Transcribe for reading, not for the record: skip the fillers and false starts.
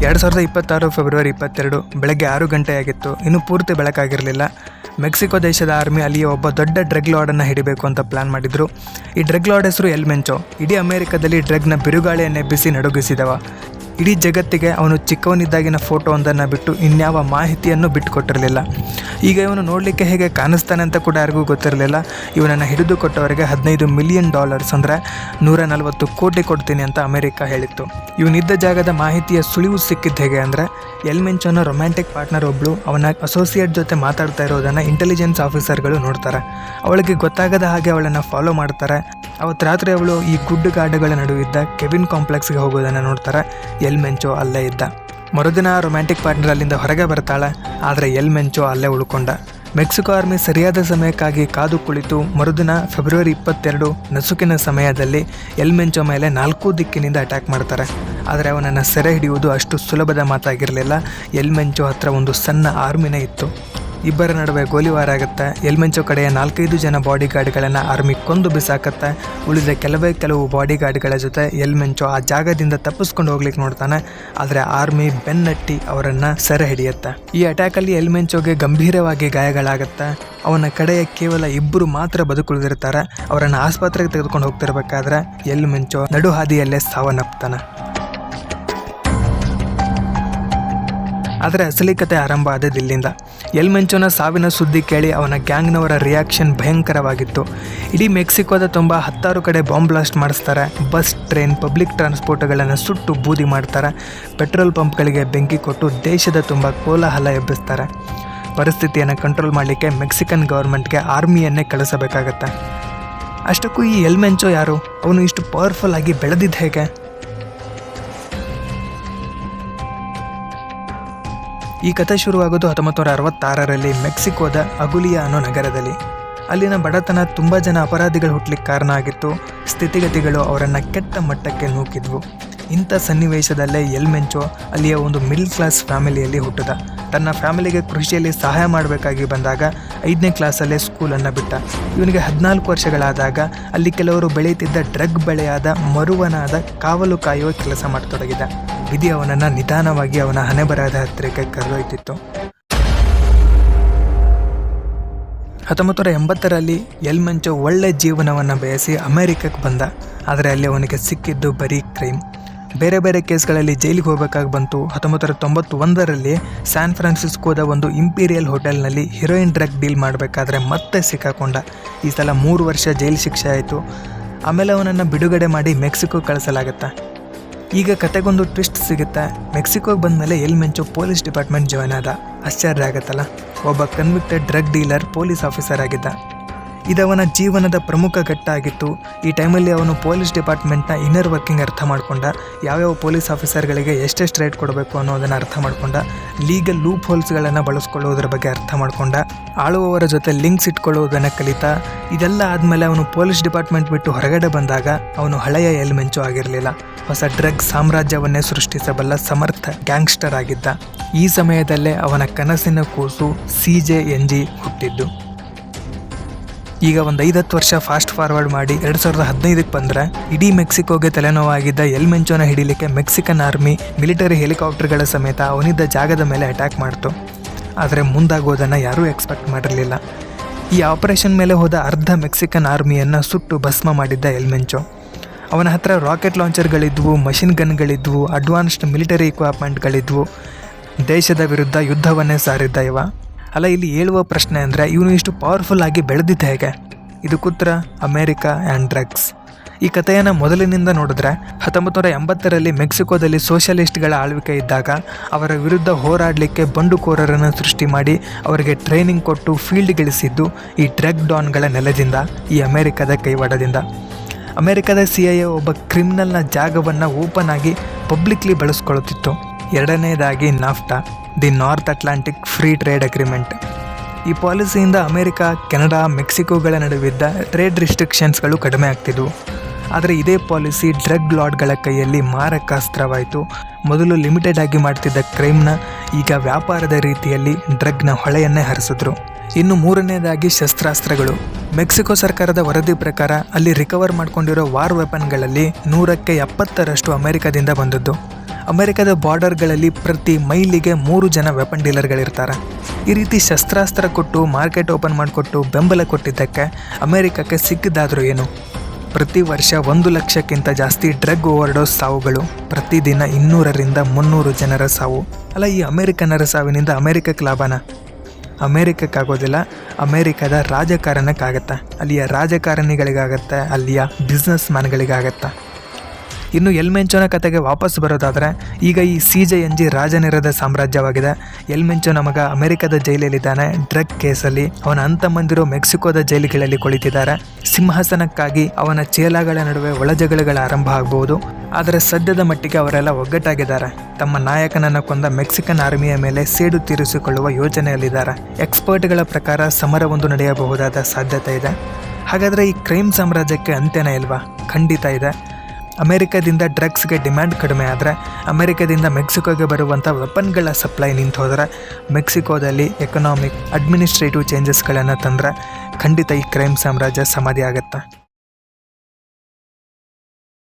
2026 February 22 ಬೆಳಗ್ಗೆ 6 ಗಂಟೆಯಾಗಿತ್ತು. ಇನ್ನೂ ಪೂರ್ತಿ ಬೆಳಕಾಗಿರಲಿಲ್ಲ. ಮೆಕ್ಸಿಕೋ ದೇಶದ ಆರ್ಮಿ ಅಲ್ಲಿಯ ಒಬ್ಬ ದೊಡ್ಡ ಡ್ರಗ್ ಲಾರ್ಡನ್ನು ಹಿಡಿಬೇಕು ಅಂತ ಪ್ಲಾನ್ ಮಾಡಿದ್ರು. ಈ ಡ್ರಗ್ ಲಾರ್ಡ್ ಹೆಸರು ಎಲ್ ಮೆಂಚೋ. ಇಡೀ ಅಮೆರಿಕದಲ್ಲಿ ಡ್ರಗ್ನ ಬಿರುಗಾಳಿಯನ್ನೆಬ್ಬಿಸಿ ನಡುಗಿಸಿದವ. ಇಡೀ ಜಗತ್ತಿಗೆ ಅವನು ಚಿಕ್ಕವನಿದ್ದಾಗಿನ ಫೋಟೋವೊಂದನ್ನು ಬಿಟ್ಟು ಇನ್ಯಾವ ಮಾಹಿತಿಯನ್ನು ಬಿಟ್ಟುಕೊಟ್ಟಿರಲಿಲ್ಲ. ಈಗ ಇವನು ನೋಡಲಿಕ್ಕೆ ಹೇಗೆ ಕಾಣಿಸ್ತಾನೆ ಅಂತ ಕೂಡ ಯಾರಿಗೂ ಗೊತ್ತಿರಲಿಲ್ಲ. ಇವನನ್ನು ಹಿಡಿದು ಕೊಟ್ಟವರಿಗೆ $15 ಮಿಲಿಯನ್ ಅಂದರೆ 140 ಕೋಟಿ ಕೊಡ್ತೀನಿ ಅಂತ ಅಮೆರಿಕ ಹೇಳಿತ್ತು. ಇವನಿದ್ದ ಜಾಗದ ಮಾಹಿತಿಯ ಸುಳಿವು ಸಿಕ್ಕಿದ್ದು ಹೇಗೆ ಅಂದರೆ, ಎಲ್ ಮೆಂಚೋನ ರೊಮ್ಯಾಂಟಿಕ್ ಪಾರ್ಟ್ನರ್ ಒಬ್ಳು ಅವನ ಅಸೋಸಿಯೇಟ್ ಜೊತೆ ಮಾತಾಡ್ತಾ ಇರೋದನ್ನು ಇಂಟೆಲಿಜೆನ್ಸ್ ಆಫೀಸರ್ಗಳು ನೋಡ್ತಾರೆ. ಅವಳಿಗೆ ಗೊತ್ತಾಗದ ಹಾಗೆ ಅವಳನ್ನು ಫಾಲೋ ಮಾಡ್ತಾರೆ. ಅವತ್ತು ರಾತ್ರಿ ಅವಳು ಈ ಗುಡ್ಡಗಾಡುಗಳ ನಡುವಿದ್ದ ಕೆವಿನ್ ಕಾಂಪ್ಲೆಕ್ಸ್ಗೆ ಹೋಗೋದನ್ನು ನೋಡ್ತಾರೆ. ಎಲ್ ಮೆಂಚೋ ಅಲ್ಲೇ ಇದ್ದ. ಮರುದಿನ ರೊಮ್ಯಾಂಟಿಕ್ ಪಾರ್ಟ್ನರ್ ಅಲ್ಲಿಂದ ಹೊರಗೆ ಬರ್ತಾಳೆ. ಆದರೆ ಎಲ್ ಮೆಂಚೋ ಅಲ್ಲೇ ಉಳ್ಕೊಂಡ. ಮೆಕ್ಸಿಕೋ ಆರ್ಮಿ ಸರಿಯಾದ ಸಮಯಕ್ಕಾಗಿ ಕಾದು ಕುಳಿತು ಮರುದಿನ ಫೆಬ್ರವರಿ 22 ನಸುಕಿನ ಸಮಯದಲ್ಲಿ ಎಲ್ ಮೆಂಚೋ ಮೇಲೆ 4 ದಿಕ್ಕಿನಿಂದ ಅಟ್ಯಾಕ್ ಮಾಡ್ತಾರೆ. ಆದರೆ ಅವನನ್ನು ಸೆರೆ ಹಿಡಿಯುವುದು ಅಷ್ಟು ಸುಲಭದ ಮಾತಾಗಿರಲಿಲ್ಲ. ಎಲ್ ಮೆಂಚೋ ಹತ್ರ ಒಂದು ಸಣ್ಣ ಆರ್ಮಿನೇ ಇತ್ತು. ಇಬ್ಬರ ನಡುವೆ ಗೋಲಿವಾರ ಆಗುತ್ತೆ. ಎಲ್ ಮೆಂಚೋ ಕಡೆಯ 4-5 ಜನ ಬಾಡಿ ಗಾರ್ಡ್ಗಳನ್ನು ಆರ್ಮಿ ಕೊಂದು ಬಿಸಾಕತ್ತೆ. ಉಳಿದ ಕೆಲವು ಬಾಡಿ ಗಾರ್ಡ್ಗಳ ಜೊತೆ ಎಲ್ ಮೆಂಚೋ ಆ ಜಾಗದಿಂದ ತಪ್ಪಿಸ್ಕೊಂಡು ಹೋಗ್ಲಿಕ್ಕೆ ನೋಡ್ತಾನೆ. ಆದರೆ ಆರ್ಮಿ ಬೆನ್ನಟ್ಟಿ ಅವರನ್ನು ಸೆರೆ ಹಿಡಿಯುತ್ತೆ. ಈ ಅಟ್ಯಾಕಲ್ಲಿ ಎಲ್ ಮೆಂಚೋಗೆ ಗಂಭೀರವಾಗಿ ಗಾಯಗಳಾಗುತ್ತೆ. ಅವನ ಕಡೆಯ ಕೇವಲ 2 ಮಾತ್ರ ಬದುಕುಳಿದಿರ್ತಾರೆ. ಅವರನ್ನು ಆಸ್ಪತ್ರೆಗೆ ತೆಗೆದುಕೊಂಡು ಹೋಗ್ತಿರ್ಬೇಕಾದ್ರೆ ಎಲ್ ಮೆಂಚೋ ನಡು ಹಾದಿಯಲ್ಲೇ ಸಾವನ್ನಪ್ತಾನೆ. ಆದರೆ ಅಸಲಿ ಕತೆ ಆರಂಭ ಆದದ್ದು ಇಲ್ಲಿಂದ. ಎಲ್ ಮೆಂಚೋನ ಸಾವಿನ ಸುದ್ದಿ ಕೇಳಿ ಅವನ ಗ್ಯಾಂಗ್ನವರ ರಿಯಾಕ್ಷನ್ ಭಯಂಕರವಾಗಿತ್ತು. ಇಡೀ ಮೆಕ್ಸಿಕೋದ ತುಂಬ 16 ಕಡೆ ಬಾಂಬ್ ಬ್ಲಾಸ್ಟ್ ಮಾಡಿಸ್ತಾರೆ. ಬಸ್, ಟ್ರೈನ್, ಪಬ್ಲಿಕ್ ಟ್ರಾನ್ಸ್ಪೋರ್ಟ್ಗಳನ್ನು ಸುಟ್ಟು ಬೂದಿ ಮಾಡ್ತಾರೆ. ಪೆಟ್ರೋಲ್ ಪಂಪ್ಗಳಿಗೆ ಬೆಂಕಿ ಕೊಟ್ಟು ದೇಶದ ತುಂಬ ಕೋಲಾಹಲ ಎಬ್ಬಿಸ್ತಾರೆ. ಪರಿಸ್ಥಿತಿಯನ್ನು ಕಂಟ್ರೋಲ್ ಮಾಡಲಿಕ್ಕೆ ಮೆಕ್ಸಿಕನ್ ಗೌರ್ಮೆಂಟ್ಗೆ ಆರ್ಮಿಯನ್ನೇ ಕಳಿಸಬೇಕಾಗತ್ತೆ. ಅಷ್ಟಕ್ಕೂ ಈ ಎಲ್ ಮೆಂಚೋ ಯಾರು? ಅವನು ಇಷ್ಟು ಪವರ್ಫುಲ್ ಆಗಿ ಬೆಳೆದಿದ್ದು ಹೇಗೆ? ಈ ಕಥೆ ಶುರುವಾಗೋದು 1966ರಲ್ಲಿ ಮೆಕ್ಸಿಕೋದ ಅಗುಲಿಯಾ ಅನ್ನೋ ನಗರದಲ್ಲಿ. ಅಲ್ಲಿನ ಬಡತನ ತುಂಬ ಜನ ಅಪರಾಧಿಗಳು ಹುಟ್ಟಲಿಕ್ಕೆ ಕಾರಣ ಆಗಿತ್ತು. ಸ್ಥಿತಿಗತಿಗಳು ಅವರನ್ನು ಕೆಟ್ಟ ಮಟ್ಟಕ್ಕೆ ನೂಕಿದ್ವು. ಇಂಥ ಸನ್ನಿವೇಶದಲ್ಲೇ ಎಲ್ ಮೆಂಚೋ ಅಲ್ಲಿಯ ಒಂದು ಮಿಡ್ಲ್ ಕ್ಲಾಸ್ ಫ್ಯಾಮಿಲಿಯಲ್ಲಿ ಹುಟ್ಟಿದ. ತನ್ನ ಫ್ಯಾಮಿಲಿಗೆ ಕೃಷಿಯಲ್ಲಿ ಸಹಾಯ ಮಾಡಬೇಕಾಗಿ ಬಂದಾಗ 5ನೇ ಕ್ಲಾಸಲ್ಲೇ ಸ್ಕೂಲನ್ನು ಬಿಟ್ಟ. ಇವನಿಗೆ 14 ವರ್ಷಗಳಾದಾಗ ಅಲ್ಲಿ ಕೆಲವರು ಬೆಳೆಯುತ್ತಿದ್ದ ಡ್ರಗ್ ಬೆಳೆಯಾದ ಮರುವನಾದ ಕಾವಲು ಕಾಯುವ ಕೆಲಸ ಮಾಡತೊಡಗಿದ. ವಿಧಿ ಅವನನ್ನು ನಿಧಾನವಾಗಿ ಅವನ ಹಣೆ ಬರಹದ ಹತ್ತಿರಕ್ಕೆ ಕರೆದೊಯ್ತಿತ್ತು. 1980ರಲ್ಲಿ ಎಲ್ ಮೆಂಚೋ ಒಳ್ಳೆ ಜೀವನವನ್ನು ಬಯಸಿ ಅಮೆರಿಕಕ್ಕೆ ಬಂದ. ಆದರೆ ಅಲ್ಲಿ ಅವನಿಗೆ ಸಿಕ್ಕಿದ್ದು ಬರೀ ಕ್ರೈಮ್. ಬೇರೆ ಬೇರೆ ಕೇಸ್ಗಳಲ್ಲಿ ಜೈಲಿಗೆ ಹೋಗಬೇಕಾಗಿ ಬಂತು. 1991ರಲ್ಲಿ ಸ್ಯಾನ್ ಫ್ರಾನ್ಸಿಸ್ಕೋದ ಒಂದು ಇಂಪೀರಿಯಲ್ ಹೋಟೆಲ್ನಲ್ಲಿ ಹಿರೋಯಿನ್ ಡ್ರಗ್ ಡೀಲ್ ಮಾಡಬೇಕಾದ್ರೆ ಮತ್ತೆ ಸಿಕ್ಕಾಕೊಂಡ. ಈ ಸಲ 3 ವರ್ಷ ಜೈಲು ಶಿಕ್ಷೆ ಆಯಿತು. ಆಮೇಲೆ ಅವನನ್ನು ಬಿಡುಗಡೆ ಮಾಡಿ ಮೆಕ್ಸಿಕೋ ಕಳಿಸಲಾಗತ್ತೆ. ಈಗ ಕತೆಗೊಂದು ಟ್ವಿಸ್ಟ್ ಸಿಗುತ್ತೆ. ಮೆಕ್ಸಿಕೋಗೆ ಬಂದಮೇಲೆ ಎಲ್ ಮೆಂಚೋ ಪೊಲೀಸ್ ಡಿಪಾರ್ಟ್ಮೆಂಟ್ ಜಾಯ್ನ್ ಆದ. ಆಶ್ಚರ್ಯ ಆಗುತ್ತಲ್ಲ, ಒಬ್ಬ convicted drug dealer police officer ಆಗಿದ್ದ. ಇದವನ ಜೀವನದ ಪ್ರಮುಖ ಘಟ್ಟ ಆಗಿತ್ತು. ಈ ಟೈಮಲ್ಲಿ ಅವನು ಪೊಲೀಸ್ ಡಿಪಾರ್ಟ್ಮೆಂಟ್ನ ಇನ್ನರ್ ವರ್ಕಿಂಗ್ ಅರ್ಥ ಮಾಡ್ಕೊಂಡ. ಯಾವ್ಯಾವ ಪೊಲೀಸ್ ಆಫೀಸರ್ಗಳಿಗೆ ಎಷ್ಟೆಷ್ಟು ರೇಟ್ ಕೊಡಬೇಕು ಅನ್ನೋದನ್ನು ಅರ್ಥ ಮಾಡ್ಕೊಂಡ. ಲೀಗಲ್ ಲೂಪ್ ಹೋಲ್ಸ್ಗಳನ್ನು ಬಳಸ್ಕೊಳ್ಳೋದ್ರ ಬಗ್ಗೆ ಅರ್ಥ ಮಾಡ್ಕೊಂಡ. ಆಳುವವರ ಜೊತೆ ಲಿಂಕ್ಸ್ ಇಟ್ಕೊಳ್ಳೋದನ್ನು ಕಲಿತ. ಇದೆಲ್ಲ ಆದಮೇಲೆ ಅವನು ಪೊಲೀಸ್ ಡಿಪಾರ್ಟ್ಮೆಂಟ್ ಬಿಟ್ಟು ಹೊರಗಡೆ ಬಂದಾಗ ಅವನು ಹಳೆಯ ಎಲ್ ಮೆಂಚೋ ಆಗಿರಲಿಲ್ಲ. ಹೊಸ ಡ್ರಗ್ ಸಾಮ್ರಾಜ್ಯವನ್ನೇ ಸೃಷ್ಟಿಸಬಲ್ಲ ಸಮರ್ಥ ಗ್ಯಾಂಗ್ಸ್ಟರ್ ಆಗಿದ್ದ. ಈ ಸಮಯದಲ್ಲೇ ಅವನ ಕನಸಿನ ಕೂಸು CJNG ಹುಟ್ಟಿದ್ದು. ಈಗ ಒಂದು 5-10 ವರ್ಷ ಫಾಸ್ಟ್ ಫಾರ್ವರ್ಡ್ ಮಾಡಿ 2015ಕ್ಕೆ ಬಂದರೆ ಇಡೀ ಮೆಕ್ಸಿಕೋಗೆ ತಲೆನೋವಾಗಿದ್ದ ಎಲ್ ಮೆಂಚೋನ ಹಿಡಿಲಿಕ್ಕೆ ಮೆಕ್ಸಿಕನ್ ಆರ್ಮಿ ಮಿಲಿಟರಿ ಹೆಲಿಕಾಪ್ಟರ್ಗಳ ಸಮೇತ ಅವನಿದ್ದ ಜಾಗದ ಮೇಲೆ ಅಟ್ಯಾಕ್ ಮಾಡ್ತು. ಆದರೆ ಮುಂದಾಗೋದನ್ನು ಯಾರೂ ಎಕ್ಸ್ಪೆಕ್ಟ್ ಮಾಡಿರಲಿಲ್ಲ. ಈ ಆಪರೇಷನ್ ಮೇಲೆ ಹೋದ ಅರ್ಧ ಮೆಕ್ಸಿಕನ್ ಆರ್ಮಿಯನ್ನು ಸುಟ್ಟು ಭಸ್ಮ ಮಾಡಿದ್ದ ಎಲ್ ಮೆಂಚೋ. ಅವನ ಹತ್ರ ರಾಕೆಟ್ ಲಾಂಚರ್ಗಳಿದ್ವು, ಮಷಿನ್ ಗನ್ಗಳಿದ್ವು, ಅಡ್ವಾನ್ಸ್ಡ್ ಮಿಲಿಟರಿ ಇಕ್ವಿಪ್ಮೆಂಟ್ಗಳಿದ್ವು. ದೇಶದ ವಿರುದ್ಧ ಯುದ್ಧವನ್ನೇ ಸಾರಿದ್ದ ಇವ. ಅಲ್ಲ, ಇಲ್ಲಿ ಹೇಳುವ ಪ್ರಶ್ನೆ ಅಂದರೆ ಇವನು ಇಷ್ಟು ಪವರ್ಫುಲ್ ಆಗಿ ಬೆಳೆದಿದ್ದ ಹೇಗೆ? ಇದಕ್ಕುತ್ತರ ಅಮೇರಿಕಾ ಆ್ಯಂಡ್ ಡ್ರಗ್ಸ್. ಈ ಕಥೆಯನ್ನು ಮೊದಲಿನಿಂದ ನೋಡಿದ್ರೆ 1980ರಲ್ಲಿ ಮೆಕ್ಸಿಕೋದಲ್ಲಿ ಸೋಷಲಿಸ್ಟ್ಗಳ ಆಳ್ವಿಕೆ ಇದ್ದಾಗ ಅವರ ವಿರುದ್ಧ ಹೋರಾಡಲಿಕ್ಕೆ ಬಂಡುಕೋರರನ್ನು ಸೃಷ್ಟಿ ಮಾಡಿ ಅವರಿಗೆ ಟ್ರೈನಿಂಗ್ ಕೊಟ್ಟು ಫೀಲ್ಡ್ಗಿಳಿಸಿದ್ದು ಈ ಡ್ರಗ್ ಡಾನ್ಗಳ ನೆಲದಿಂದ, ಈ ಅಮೇರಿಕದ ಕೈವಾಡದಿಂದ. ಅಮೆರಿಕದ CIA ಒಬ್ಬ ಕ್ರಿಮಿನಲ್ನ ಜಾಗವನ್ನು ಓಪನ್ ಆಗಿ ಪಬ್ಲಿಕ್ಲಿ ಬಳಸ್ಕೊಳ್ಳುತ್ತಿತ್ತು. ಎರಡನೇದಾಗಿ ನಾಫ್ಟಾ, the north Atlantic free trade agreement. ಈ ಪಾಲಿಸಿಯಿಂದ ಅಮೆರಿಕ, ಕೆನಡಾ, ಮೆಕ್ಸಿಕೋಗಳ ನಡುವಿದ್ದ ಟ್ರೇಡ್ ರಿಸ್ಟ್ರಿಕ್ಷನ್ಸ್ಗಳು ಕಡಿಮೆ ಆಗ್ತಿದ್ವು. ಆದರೆ ಇದೇ ಪಾಲಿಸಿ ಡ್ರಗ್ ಲಾರ್ಡ್ಗಳ ಕೈಯಲ್ಲಿ ಮಾರಕಾಸ್ತ್ರವಾಯಿತು. ಮೊದಲು ಲಿಮಿಟೆಡ್ ಆಗಿ ಮಾಡ್ತಿದ್ದ ಕ್ರೈಮ್ನ ಈಗ ವ್ಯಾಪಾರದ ರೀತಿಯಲ್ಲಿ ಡ್ರಗ್ನ ಹೊಳೆಯನ್ನೇ ಹರಿಸಿದ್ರು. ಇನ್ನು 3ನೇದಾಗಿ ಶಸ್ತ್ರಾಸ್ತ್ರಗಳು. ಮೆಕ್ಸಿಕೋ ಸರ್ಕಾರದ ವರದಿ ಪ್ರಕಾರ ಅಲ್ಲಿ ರಿಕವರ್ ಮಾಡ್ಕೊಂಡಿರೋ ವಾರ್ ವೆಪನ್ಗಳಲ್ಲಿ 100ಕ್ಕೆ 70ರಷ್ಟು ಅಮೆರಿಕದಿಂದ ಬಂದದ್ದು. ಅಮೆರಿಕದ ಬಾರ್ಡರ್ಗಳಲ್ಲಿ ಪ್ರತಿ ಮೈಲಿಗೆ 3 ಜನ ವೆಪನ್ ಡೀಲರ್ಗಳಿರ್ತಾರೆ. ಈ ರೀತಿ ಶಸ್ತ್ರಾಸ್ತ್ರ ಕೊಟ್ಟು ಮಾರ್ಕೆಟ್ ಓಪನ್ ಮಾಡಿಕೊಟ್ಟು ಬೆಂಬಲ ಕೊಟ್ಟಿದ್ದಕ್ಕೆ ಅಮೆರಿಕಕ್ಕೆ ಸಿಕ್ಕಿದ್ದಾದರೂ ಏನು? ಪ್ರತಿ ವರ್ಷ 1 ಲಕ್ಷಕ್ಕಿಂತ ಜಾಸ್ತಿ ಡ್ರಗ್ ಓವರ್ಡೋಸ್ ಸಾವುಗಳು, ಪ್ರತಿದಿನ 200ರಿಂದ 300 ಜನರ ಸಾವು. ಅಲ್ಲ, ಈ ಅಮೆರಿಕನ್ನರ ಸಾವಿನಿಂದ ಅಮೆರಿಕಕ್ಕೆ ಲಾಭನ? ಅಮೇರಿಕಕ್ಕಾಗೋದಿಲ್ಲ, ಅಮೇರಿಕದ ರಾಜಕಾರಣಕ್ಕಾಗತ್ತೆ, ಅಲ್ಲಿಯ ರಾಜಕಾರಣಿಗಳಿಗಾಗತ್ತೆ, ಅಲ್ಲಿಯ ಬಿಸ್ನೆಸ್ ಮ್ಯಾನ್ಗಳಿಗಾಗತ್ತೆ. ಇನ್ನು ಎಲ್ ಮೆಂಚೋನ ಕತೆಗೆ ವಾಪಸ್ ಬರೋದಾದರೆ, ಈಗ ಈ CJNG ರಾಜನಿರದ ಸಾಮ್ರಾಜ್ಯವಾಗಿದೆ. ಎಲ್ ಮೆಂಚೋನ ಮಗ ಅಮೆರಿಕದ ಜೈಲಲ್ಲಿದ್ದಾನೆ ಡ್ರಗ್ ಕೇಸಲ್ಲಿ. ಅವನ ಅಂತಮ್ಮಂದಿರು ಮೆಕ್ಸಿಕೋದ ಜೈಲುಗಳಲ್ಲಿ ಕುಳಿತಿದ್ದಾರೆ. ಸಿಂಹಾಸನಕ್ಕಾಗಿ ಅವನ ಚೇಲಾಗಳ ನಡುವೆ ಒಳಜಗಳಗಳ ಆರಂಭ ಆಗಬಹುದು. ಆದರೆ ಸದ್ಯದ ಮಟ್ಟಿಗೆ ಅವರೆಲ್ಲ ಒಗ್ಗಟ್ಟಾಗಿದ್ದಾರೆ. ತಮ್ಮ ನಾಯಕನನ್ನು ಕೊಂದ ಮೆಕ್ಸಿಕನ್ ಆರ್ಮಿಯ ಮೇಲೆ ಸೇಡು ತೀರಿಸಿಕೊಳ್ಳುವ ಯೋಜನೆಯಲ್ಲಿದ್ದಾರೆ. ಎಕ್ಸ್ಪರ್ಟ್ಗಳ ಪ್ರಕಾರ ಸಮರವೊಂದು ನಡೆಯಬಹುದಾದ ಸಾಧ್ಯತೆ ಇದೆ. ಹಾಗಾದರೆ ಈ ಕ್ರೈಮ್ ಸಾಮ್ರಾಜ್ಯಕ್ಕೆ ಅಂತ್ಯನೇ ಇಲ್ವಾ? ಖಂಡಿತ ಇದೆ. ಅಮೆರಿಕದಿಂದ ಡ್ರಗ್ಸ್ಗೆ ಡಿಮ್ಯಾಂಡ್ ಕಡಿಮೆ ಆದರೆ, ಅಮೆರಿಕದಿಂದ ಮೆಕ್ಸಿಕೋಗೆ ಬರುವಂಥ ವೆಪನ್ಗಳ ಸಪ್ಲೈ ನಿಂತು ಹೋದರೆ, ಮೆಕ್ಸಿಕೋದಲ್ಲಿ ಎಕನಾಮಿಕ್ ಅಡ್ಮಿನಿಸ್ಟ್ರೇಟಿವ್ ಚೇಂಜಸ್ಗಳನ್ನು ತಂದರೆ ಖಂಡಿತ ಈ ಕ್ರೈಮ್ ಸಾಮ್ರಾಜ್ಯ ಸಮಾಧಿ ಆಗುತ್ತೆ.